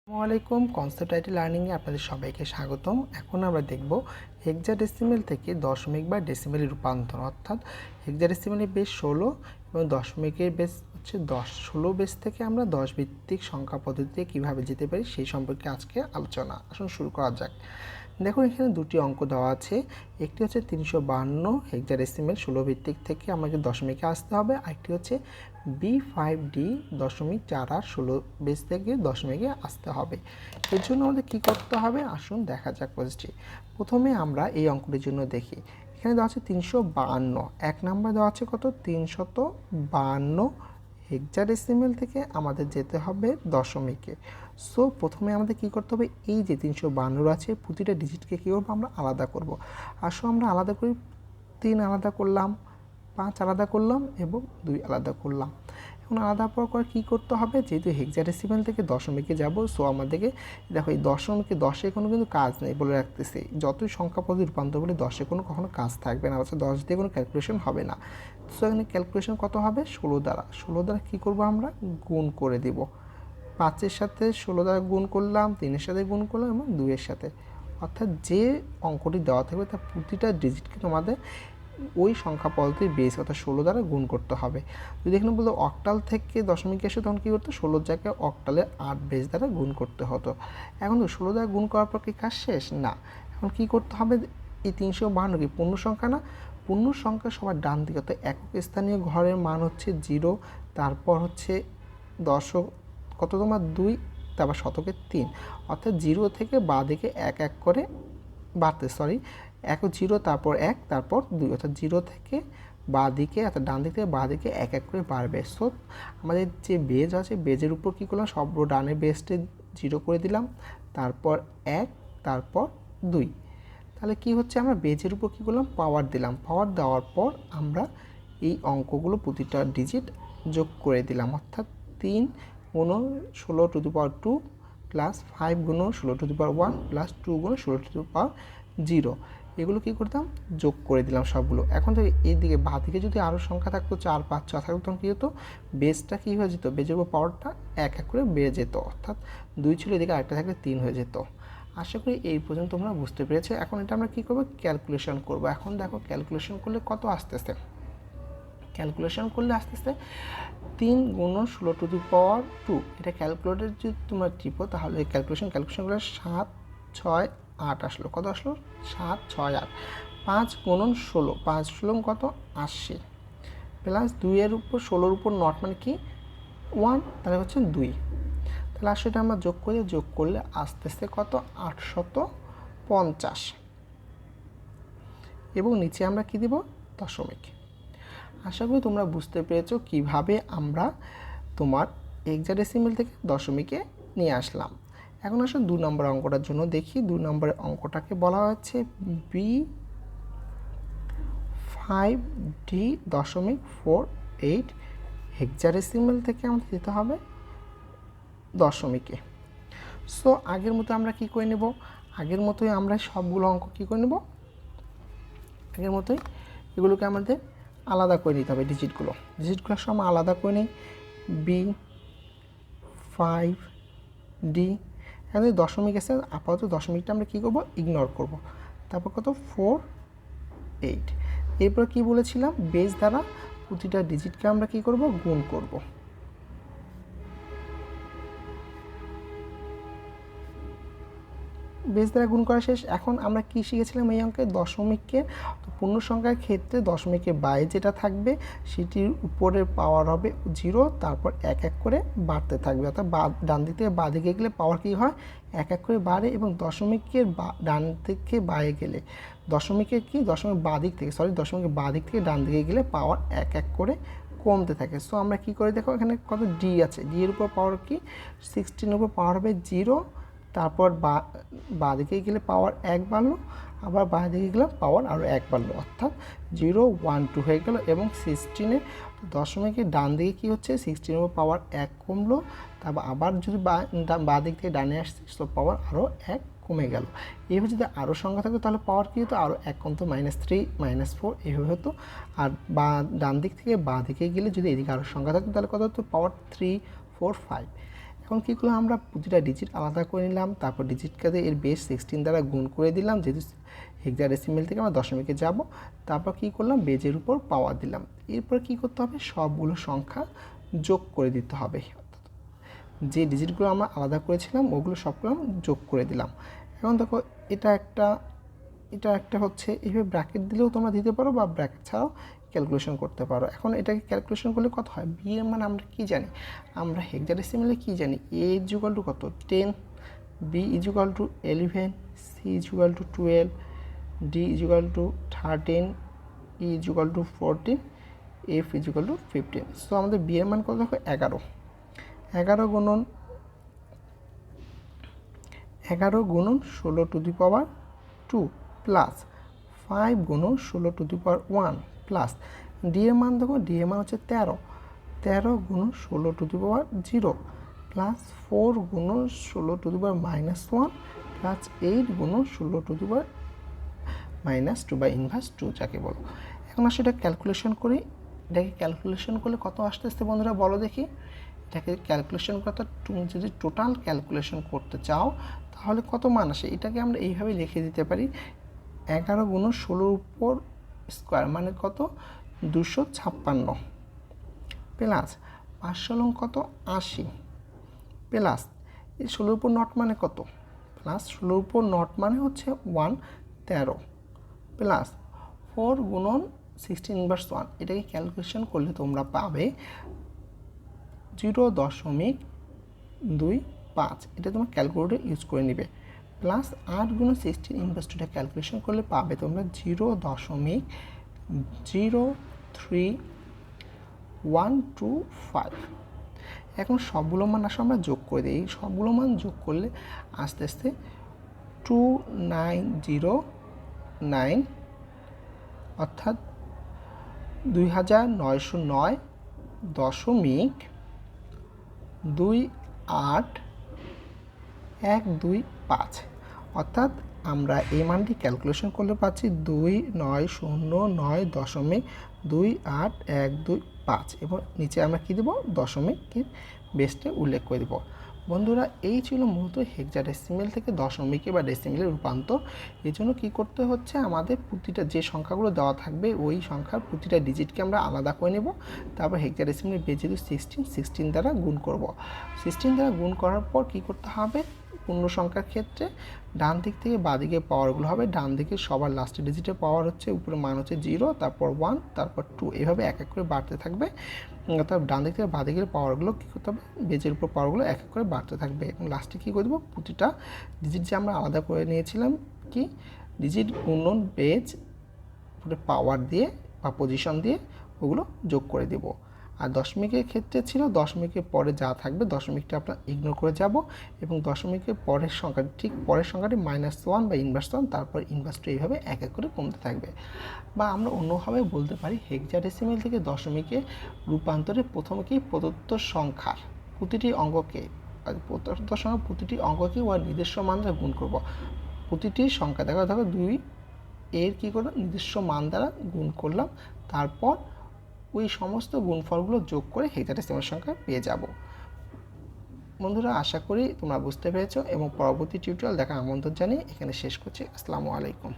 আসসালামুআলাইকুম concept IT লার্নিংয়ে আপনাদের সবাইকে স্বাগতম। এখন আমরা দেখব হেক্সাডেসিমেল থেকে দশমিক বা ডেসিমেলে রূপান্তর, অর্থাৎ হেক্সাডেসিমেলের বেস 16 এবং দশমিকের বেস হচ্ছে 10। 16 বেস থেকে আমরা 10 ভিত্তিক সংখ্যা পদ্ধতিতে কীভাবে যেতে পারি সেই সম্পর্কে আজকে আলোচনা। আসুন শুরু করা যাক। দেখুন এখানে দুটি অঙ্ক দেওয়া আছে, একটি হচ্ছে 352 হেক্সাডেসিমেল 16 ভিত্তিক থেকে আমাকে দশমিকে আসতে হবে, আরেকটি হচ্ছে B5D দশমিক 4 16 বেস থেকে দশমিকে আসতে হবে। এর জন্য আমাদের কী করতে হবে আসুন দেখা যাক প্রসেসটি। প্রথমে আমরা এই অঙ্কটির জন্য দেখি, এখানে দেওয়া আছে 352, এক নাম্বার দেওয়া আছে কত 352 হেক্সাডেসিমেল থেকে আমাদের যেতে হবে দশমিকে। সো প্রথমে আমাদের কী করতে হবে, এই যে 352 আছে প্রতিটা ডিজিটকে কী করবো আমরা আলাদা করব। আসো আমরা আলাদা করি, 3 আলাদা করলাম, 5 আলাদা করলাম এবং 2 আলাদা করলাম। এখন আলাদা পর কী করতে হবে, যেহেতু হেক্সাডেসিমেল থেকে দশমিকে যাব, সো আমাদেরকে দেখো এই দশমিকে 10-এ কোনো কিন্তু কাজ নেই বলে রাখতেছি, যতই সংখ্যা পদ্ধতি রূপান্তর বলে 10-এ কখনো কাজ থাকবে না, অর্থাৎ 10 দিয়ে কোনো ক্যালকুলেশন হবে না। সো এখানে ক্যালকুলেশন কত হবে 16 দ্বারা। 16 দ্বারা কী করবো আমরা গুণ করে দিব, 5-এর সাথে 16 দ্বারা গুণ করলাম, 3-এর সাথে গুণ করলাম এবং 2-এর সাথে, অর্থাৎ যে অঙ্কটি দেওয়া থাকবে তার প্রতিটা ডিজিটকে তোমাদের ওই সংখ্যা পদ্ধতির বেস অর্থাৎ 16 দ্বারা গুণ করতে হবে। যদি এখানে বলতো অক্টাল থেকে দশমিকে এসে তখন কী করতো 16 জায়গায় অক্টালের 8 বেস দ্বারা গুণ করতে হতো। এখন তো 16 দ্বারা গুণ করার পর কি কাজ শেষ না, এখন কী করতে হবে, এই 352 কি পূর্ণ সংখ্যা না, পূর্ণ সংখ্যা সবার ডান দিকে অর্থাৎ একক স্থানীয় ঘরের মান হচ্ছে 0, তারপর হচ্ছে দশক কত তোমার 2, তারপর শতকের 3, অর্থাৎ 0 থেকে বাঁ দিকে এক এক করে বাড়তে, এক 0 তারপর 1 তারপর 2, অর্থাৎ 0 থেকে বাঁ দিকে অর্থাৎ ডান দিক থেকে বাঁ দিকে এক এক করে বাড়বে। সো আমাদের যে বেজ আছে বেজের উপর কী করলাম, সব ডানের বেজটা 0 করে দিলাম, তারপর 1 তারপর 2, তাহলে কি হচ্ছে আমরা বেজের উপর কী করলাম পাওয়ার দিলাম, পাওয়ার দেওয়ার পর আমরা এই অঙ্কগুলো প্রতিটা ডিজিট যোগ করে দিলাম, অর্থাৎ 3 গুণ 16 টু দি পাওয়ার 2 প্লাস 5 গুণ 16 টু দি পাওয়ার 1 প্লাস 2 গুণ 16 টু দি পাওয়ার 0, এগুলো কী করতাম যোগ করে দিলাম সবগুলো। এখন তো এই দিকে বাঁ দিকে যদি আরও সংখ্যা থাকতো 4 5 6 থাকতো তখন কী হতো, বেসটা কী হয়ে যেত, বেজের উপর পাওয়ারটা এক এক করে বেড়ে যেত, অর্থাৎ 2 ছিল এদিকে আরেকটা থাকলে 3 হয়ে যেত। আশা করি এই পর্যন্ত তোমরা বুঝতে পেরেছো। এখন এটা আমরা কী করবো ক্যালকুলেশন করব। এখন দেখো ক্যালকুলেশন করলে কত আসতেছে, ক্যালকুলেশন করলে আসতেছে 3 গুণ 16 টু দি পাওয়ার 2, এটা ক্যালকুলেটর যদি তোমরা টিপো তাহলে ক্যালকুলেশন করলে 7 6 8 আসলো, কত আসলো 7 6 8, 5 গুণন 16, 5 16 কত 80, প্লাস 2-এর উপর 16-র উপর নট মানে কি 1, তাহলে হচ্ছে 2, তাহলে আসলে এটা আমরা যোগ করলে আসতেছে কত 850, এবং নিচে আমরা কি দিব দশমিক। আশা করি তোমরা বুঝতে পেরেছো কিভাবে আমরা তোমার হেক্সাডেসিমেল থেকে দশমিকে নিয়ে আসলাম। এখন আসলে 2 নম্বর অঙ্কটার জন্য দেখি। 2 নম্বরের অঙ্কটাকে বলা হচ্ছে B5D দশমিক 48 হেক্সাডেসিমেল থেকে আমাদের দিতে হবে দশমিকে। সো আগের মতো আমরা কি করে নেব, আগের মতোই আমরা সবগুলো অঙ্ক কী করে নেব, আগের মতোই এগুলোকে আমাদের আলাদা করে নিতে হবে, ডিজিটগুলো সব আমরা আলাদা করে নিই। B5D এখানে দশমিক এসে আপাতত দশমিকটা আমরা কী করবো ইগনোর করব, তারপর কত 48, এরপর কি বলেছিলাম বেস দ্বারা প্রতিটা ডিজিটকে আমরা কী করব গুণ করব। বেস দ্বারা গুণ করা শেষ। এখন আমরা কি শিখেছিলাম এই অঙ্কে, দশমিককে পূর্ণ সংখ্যার ক্ষেত্রে দশমিকের বাইরে যেটা থাকবে সেটির উপরের পাওয়ার হবে 0, তারপর এক এক করে বাড়তে থাকবে, অর্থাৎ ডান দিক থেকে বাঁ দিকে গেলে পাওয়ার কী হয় এক এক করে বাড়ে, এবং দশমিকের ডান থেকে বাইরে গেলে দশমিকের বাঁ দিক থেকে দশমিকের বাঁ দিক থেকে ডান দিকে গেলে পাওয়ার এক এক করে কমতে থাকে। সো আমরা কী করে দেখো এখানে কত ডি আছে, ডি এর উপর পাওয়ার কি 16-এর উপর পাওয়ার হবে 0, তারপর বাঁ দিকে গেলে পাওয়ার 1 বাড়লো, আবার বাঁ দিকে গেলে পাওয়ার আরও 1 বাড়লো, অর্থাৎ 0 1 2 হয়ে গেল, এবং 16-এ দশমিকের ডান দিকে কী হচ্ছে 16-এর উপর পাওয়ার 1 কমলো, তারপর আবার যদি বাঁ দিক থেকে ডানে আসছে সো পাওয়ার আরও 1 কমে গেল। এইভাবে যদি আরও সংখ্যা থাকতো তাহলে পাওয়ার কী হতো আরও 1 কমতো, -3 -4 এইভাবে হতো। আর ডান দিক থেকে বাঁ দিকে গেলে যদি এদিকে আরও সংখ্যা থাকতো তাহলে কত হতো পাওয়ার 3 4 5। এখন কী করলাম, আমরা প্রতিটা ডিজিট আলাদা করে নিলাম, তারপর ডিজিটটাতে এর বেস 16 দ্বারা গুণ করে দিলাম, যেহেতু হেক্সাডেসিমেল থেকে আমরা দশমিকে যাব। তারপর কী করলাম, বেজের উপর পাওয়ার দিলাম। এরপর কী করতে হবে, সবগুলো সংখ্যা যোগ করে দিতে হবে। যে ডিজিটগুলো আমরা আলাদা করেছিলাম ওগুলো সবগুলো যোগ করে দিলাম। এখন দেখো এটা একটা হচ্ছে, এইভাবে ব্র্যাকেট দিলেও তোমরা দিতে পারো বা ব্র্যাকেট ছাড়াও ক্যালকুলেশন করতে পারো। এখন এটাকে ক্যালকুলেশন করলে কত হয়, বি এর মান আমরা কী জানি, আমরা হেক্সাডেসিমেলে কী জানি, এ ইজ ইকুয়াল টু কত 10, B is equal to 11, C is equal to 12, D is equal to 13, E is equal to 14, F is equal to 15। So আমাদের বি এর মান কত দেখো 11। 11 গুণন 16 টু দি পাওয়ার 2 প্লাস 5 গুণন 16 to the power 1 plus D এর মান দেখো, ডি এর মান হচ্ছে 13 গুণন 16 টু দি পাওয়ার 0 প্লাস 4 গুণন 16 টু দি পাওয়ার -1 প্লাস 8 গুণন 16 টু দি পাওয়ার -2 বা ইনভার্স 2 যাকে বলো। এখন আসলে এটা ক্যালকুলেশন করি, এটাকে ক্যালকুলেশন করলে কত আসতে বন্ধুরা বলো দেখি। এটাকে ক্যালকুলেশন করতে, তুমি যদি টোটাল ক্যালকুলেশন করতে চাও তাহলে কত মান আসে, এটাকে আমরা এইভাবে লিখে দিতে পারি, 11 গুণ 16 উপর স্কোয়ার মানে কত 256 প্লাস 5 লং কত 80 প্লাস এই 16 উপর নট মানে কত, প্লাস 16 উপর নট মানে হচ্ছে 113 প্লাস 4 গুণন 16 ইনভার্স 1। এটাকে ক্যালকুলেশন করলে তোমরা পাবে 0.25। এটা তোমার ক্যালকুলেটর ইউজ করে নিবে, প্লাস 8 গুণ 16 ইনভার্স 2টা ক্যালকুলেশন করলে পাবে তোমরা 0.03125। এখন সবগুলো মান আসলে আমরা যোগ করে দিই, সবগুলো মান যোগ করলে আস্তে আস্তে 2909 অর্থাৎ 2909.2812 অর্থাৎ আমরা এই মানটি ক্যালকুলেশন করলে পাচ্ছি 2909.2812 এবং নিচে আমরা কী দেবো, দশমিকের বেসটা উল্লেখ করে দেবো। বন্ধুরা এই ছিল মূলত হেক্সাডেসিমেল থেকে দশমিকে বা ডেসিমেলের রূপান্তর। এই জন্য কী করতে হচ্ছে, আমাদের প্রতিটা যে সংখ্যাগুলো দেওয়া থাকবে ওই সংখ্যার প্রতিটা ডিজিটকে আমরা আলাদা করে নেব, তারপর হেক্সাডেসিমেলের বেস যেহেতু 16 দ্বারা গুণ করব। 16 দ্বারা গুণ করার পর কী করতে হবে, পূর্ণ সংখ্যার ক্ষেত্রে ডান দিক থেকে বাঁ দিকে পাওয়ারগুলো হবে, ডান দিকে সবার লাস্টের ডিজিটের পাওয়ার হচ্ছে উপরে মান হচ্ছে 0, তারপর 1, তারপর 2, এভাবে এক এক করে বাড়তে থাকবে। অর্থাৎ ডান দিক থেকে বাঁ দিকের পাওয়ারগুলো কী করতে হবে, বেজের উপর পাওয়ারগুলো এক এক করে বাড়তে থাকবে এবং লাস্টে কী করে দেবো, প্রতিটা ডিজিট যে আমরা আলাদা করে নিয়েছিলাম কি ডিজিট গুণন বেজ পাওয়ার দিয়ে বা পজিশন দিয়ে ওগুলো যোগ করে দেবো। আর দশমিকের ক্ষেত্রে ছিল দশমিকের পরে যা থাকবে দশমিকটা আপনার ইগনোর করে যাব এবং দশমিকের পরের সংখ্যা ঠিক পরের সংখ্যাটি -1 বা ইনভার্স 1, তারপর ইনভার্স 2, এইভাবে এক এক করে কমতে থাকবে। বা আমরা অন্যভাবে বলতে পারি হেক্সাডেসিমেল থেকে দশমিকে রূপান্তরে প্রথমে কি প্রদত্ত সংখ্যার প্রতিটি অঙ্ককে প্রতিটি অঙ্ককে ওর নিজস্ব মান দ্বারা গুণ করব। প্রতিটি সংখ্যা দেখো 2 এর কী করলাম, নিজস্ব মান দ্বারা গুণ করলাম, তারপর ওই সমস্ত গুণফলগুলো যোগ করে হেক্সাডেসিমাল সংখ্যা পেয়ে যাব। বন্ধুরা আশা করি তোমরা বুঝতে পেরেছো এবং পরবর্তী টিউটোরিয়াল দেখার আমন্ত্রণ জানিয়ে এখানে শেষ করছি। আসসালামু আলাইকুম।